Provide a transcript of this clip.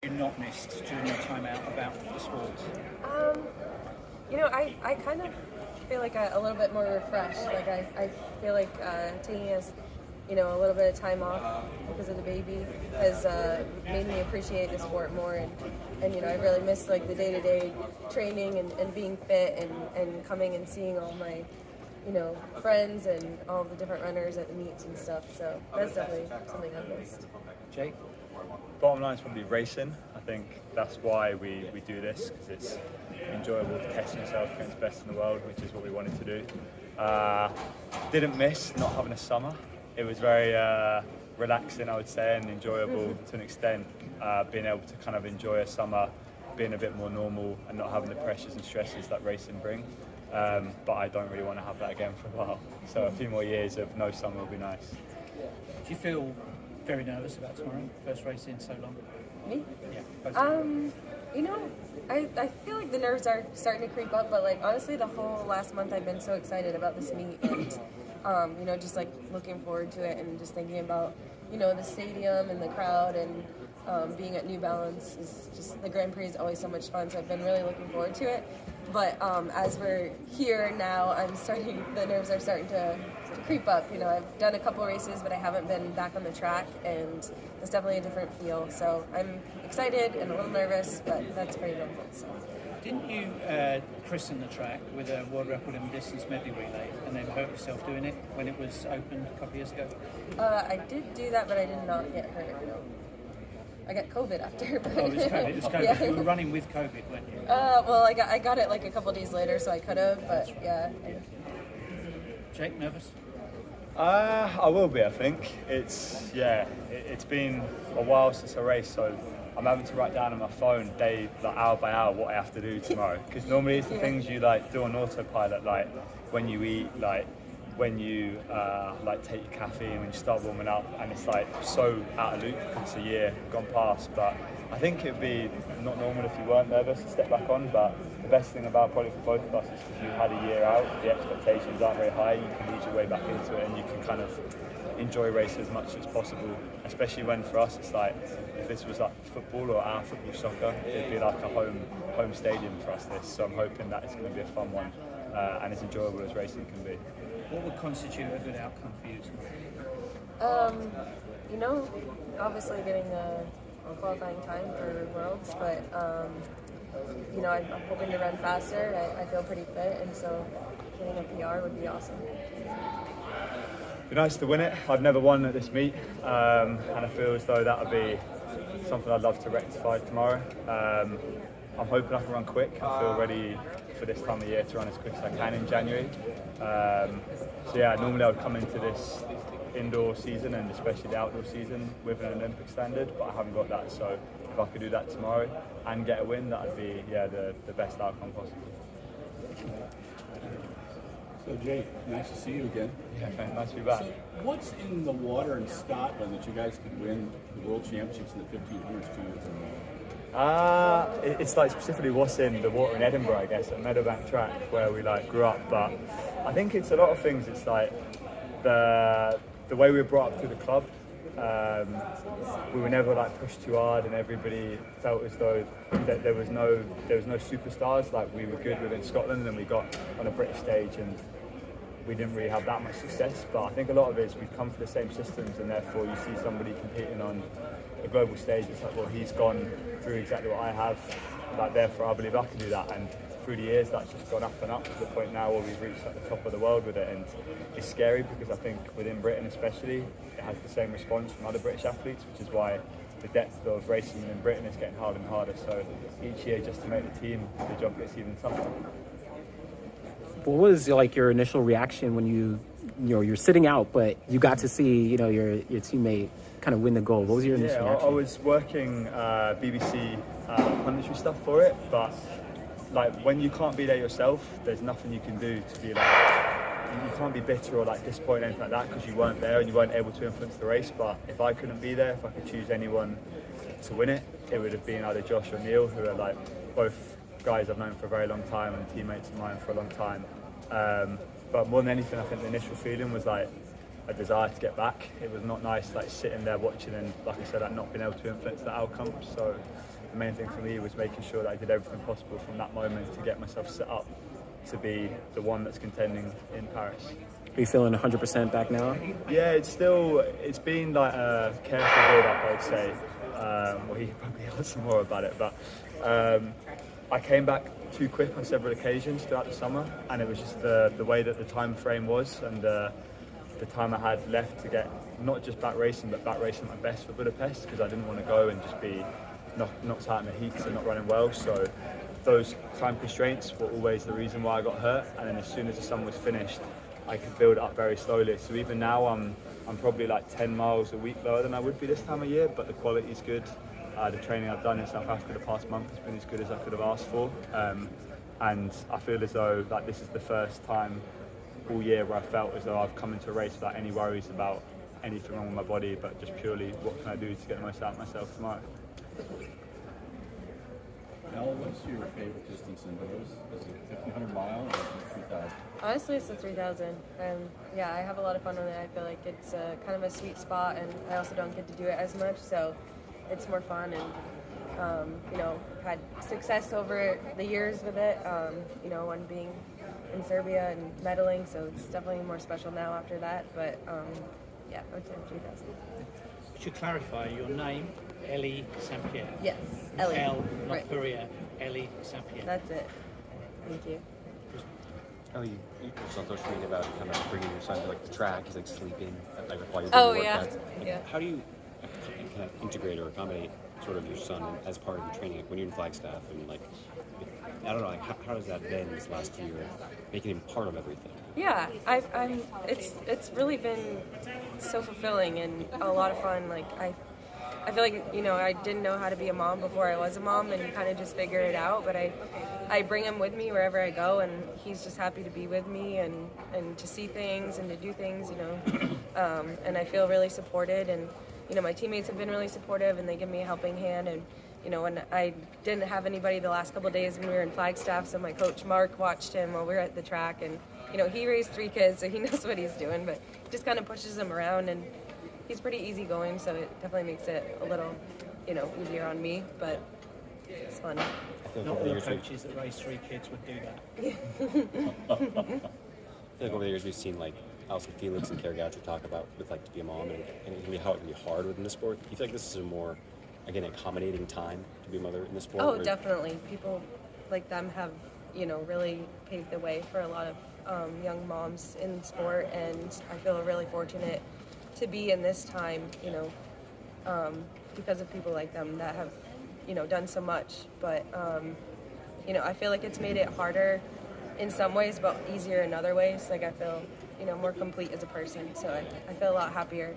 You not missed during your time out about the sport? I kind of feel like a little bit more refreshed. Like I feel like taking us, a little bit of time off because of the baby has made me appreciate the sport more. And I really miss like the day-to-day training and being fit and coming and seeing all my, friends and all the different runners at the meets and stuff. So that's definitely something I've missed. Jake? Bottom line is probably racing. I think that's why we do this, because it's enjoyable to test yourself against the best in the world, which is what we wanted to do. Didn't miss not having a summer. It was very relaxing, I would say, and enjoyable to an extent, being able to kind of enjoy a summer, being a bit more normal and not having the pressures and stresses that racing bring. But I don't really want to have that again for a while. So a few more years of no summer will be nice. Do you feel very nervous about tomorrow? First race in so long. Me? Yeah. I feel like the nerves are starting to creep up, but like honestly, the whole last month I've been so excited about this meet and just like looking forward to it and just thinking about the stadium and the crowd and being at New Balance is just the Grand Prix is always so much fun. So I've been really looking forward to it. But as we're here now, the nerves are starting to creep up. I've done a couple races, but I haven't been back on the track, and it's definitely a different feel. So I'm excited and a little nervous, but that's pretty normal. So. Didn't you christen the track with a world record in distance medley relay and then hurt yourself doing it when it was opened a couple of years ago? I did do that, but I did not get hurt, no. I got COVID after. But Oh, it was COVID. It was COVID. Yeah. You were running with COVID, weren't you? Well, I got it like a couple days later, so I could have, but yeah. Jake, nervous? I will be, I think. It's been a while since I raced, so I'm having to write down on my phone hour by hour what I have to do tomorrow. Because normally it's the things you do on autopilot, like when you eat, like when you take your caffeine, when you start warming up, and it's like so out of loop because it's a year gone past. But I think it'd be not normal if you weren't nervous to step back on. But the best thing about probably for both of us is because you had a year out, the expectations aren't very high. You can ease your way back into it, and you can kind of enjoy race as much as possible. Especially when for us it's like if this was like football or our football soccer, it'd be like a home stadium for us. This, so I'm hoping that it's going to be a fun one and as enjoyable as racing can be. What would constitute a good outcome for you tomorrow? Obviously getting a qualifying time for Worlds, but I'm hoping to run faster. I feel pretty fit, and so getting a PR would be awesome. It'd be nice to win it. I've never won at this meet, and I feel as though that would be something I'd love to rectify tomorrow. I'm hoping I can run quick. I feel ready for this time of year to run as quick as I can in January. Normally I would come into this indoor season and especially the outdoor season with an Olympic standard, but I haven't got that. So if I could do that tomorrow and get a win, that would be the best outcome possible. So Jake, nice to see you again. Yeah, thanks. Nice to be back. So what's in the water in Scotland that you guys could win the World Championships in the 1500s too? It's like specifically what's in the water in Edinburgh, I guess, at Meadowbank Track where we grew up. But I think it's a lot of things. It's like the way we were brought up through the club. We were never pushed too hard, and everybody felt as though that there was no superstars. Like we were good within Scotland, and then we got on a British stage and we didn't really have that much success. But I think a lot of it is we've come from the same systems, and therefore you see somebody competing on a global stage. It's like, well, he's gone through exactly what I have. Therefore, I believe I can do that. And through the years, that's just gone up and up to the point now where we've reached the top of the world with it. And it's scary because I think within Britain, especially, it has the same response from other British athletes, which is why the depth of racing in Britain is getting harder and harder. So each year, just to make the team, the job gets even tougher. What was your initial reaction when you're sitting out, but you got to see your teammate kind of win the gold? What was your initial reaction? I was working BBC punditry stuff for it, but when you can't be there yourself, there's nothing you can do to be you can't be bitter or disappointed or anything like that because you weren't there and you weren't able to influence the race. But if I couldn't be there, if I could choose anyone to win it, it would have been either Josh or Neil, who are both guys I've known for a very long time and teammates of mine for a long time. But more than anything, I think the initial feeling was a desire to get back. It was not nice sitting there watching and, like I said, not being able to influence the outcome. So the main thing for me was making sure that I did everything possible from that moment to get myself set up to be the one that's contending in Paris. Are you feeling 100% back now? Yeah, it's been like a careful build-up, I would say. Well, he probably asked more about it, but I came back too quick on several occasions throughout the summer, and it was just the way that the time frame was and the time I had left to get not just back racing, but back racing at my best for Budapest, because I didn't want to go and just be knocked out in the heats and not running well. So those time constraints were always the reason why I got hurt, and then as soon as the summer was finished, I could build it up very slowly. So even now I'm probably like 10 miles a week lower than I would be this time of year, but the quality is good. The training I've done in South Africa the past month has been as good as I could have asked for, and I feel as though like this is the first time all year where I felt as though I've come into a race without any worries about anything wrong with my body, but just purely what can I do to get the most out of myself tomorrow. Elle, what's your favorite distance indoors? Is it 1,500 miles or 3,000? Honestly, it's the 3,000. Yeah, I have a lot of fun with it. I feel like it's kind of a sweet spot, and I also don't get to do it as much, so it's more fun. And you know, had success over the years with it. You know, one being in Serbia and medaling, so it's definitely more special now after that. But yeah, I would say 3,000. To clarify, your name, Elle Pierre. Yes, Ellie. Elle, not Right. Purrier. Elle Pierre. That's it. Thank you. Oh, you posted on social media about kind of bringing your son to like the track. He's like sleeping like while you're doing Oh, your yeah. workouts. Like, Yeah. How do you kind of integrate or accommodate sort of your son as part of your training, like when you're in Flagstaff and like I don't know, like how has that been this last year, making him part of everything? Yeah, it's really been so fulfilling and a lot of fun. Like I feel like, you know, I didn't know how to be a mom before I was a mom, and you kind of just figure it out. But I bring him with me wherever I go, and he's just happy to be with me and to see things and to do things, you know. And I feel really supported, and you know, my teammates have been really supportive, and they give me a helping hand. And you know, when I didn't have anybody the last couple of days when we were in Flagstaff, so my coach Mark watched him while we were at the track, and you know, he raised 3 kids, so he knows what he's doing, but just kind of pushes them around, and he's pretty easygoing, so it definitely makes it a little, you know, easier on me, but it's fun. I feel Not like over all the years, coaches that raise 3 kids would do that. I feel like over the years we've seen like Alison Felix and Carrie Goucher talk about with like to be a mom and how it can be hard within the sport. Do you feel like this is a more, again, accommodating time to be a mother in the sport? Oh, definitely. People like them have, you know, really paved the way for a lot of young moms in sport, and I feel really fortunate to be in this time, you know, because of people like them that have, you know, done so much. But, you know, I feel like it's made it harder in some ways, but easier in other ways. Like I feel, you know, more complete as a person. So I feel a lot happier